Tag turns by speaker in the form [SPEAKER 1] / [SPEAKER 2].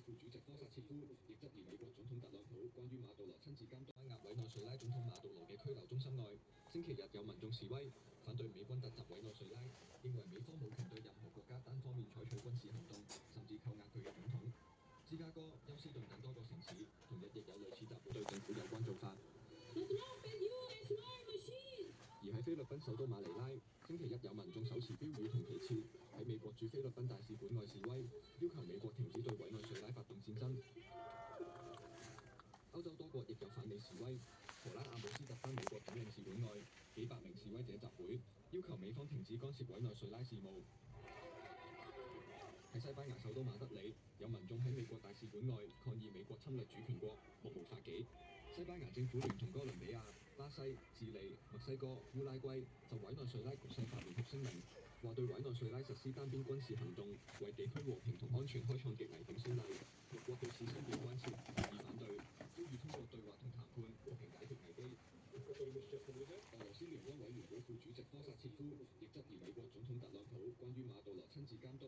[SPEAKER 1] 副主席科薩切夫亦質疑美國總統特朗普關於馬杜羅親自監督押委內瑞拉總統馬杜羅嘅拘留中心外，星期日有民眾示威，反對美軍突襲委內瑞拉，認為美方冇權對任何國家單方面採取軍事行動，甚至扣押佢嘅總統。芝加哥、休斯頓等多個城市同日亦有類似集會對政府有關做法。而喺菲律賓首都馬尼拉，星期一有民眾手持標語同旗幟喺美國駐菲律賓大使館外示威，要求美國停止對委內瑞拉發動戰爭。歐洲多國亦有反美示威，荷蘭阿姆斯特丹美國總領事館外，幾百名示威者集會，要求美方停止干涉委內瑞拉事務。喺西班牙首都馬德里，有民眾喺美國大使館外抗議美國侵略主權國，目無法紀。西班牙政府聯同哥倫比亞、巴西、智利、墨西哥、烏拉圭就委內瑞拉局勢發聯合聲明，話對委內瑞拉實施單邊軍事行動，為地區和平同安全開創極危險先例。各國對此深表關切，予以反對，呼籲通過對話同談判和平解決危機。俄羅斯聯邦委員會副主席科薩切夫亦質疑美國總統特朗普關於馬杜羅親自監督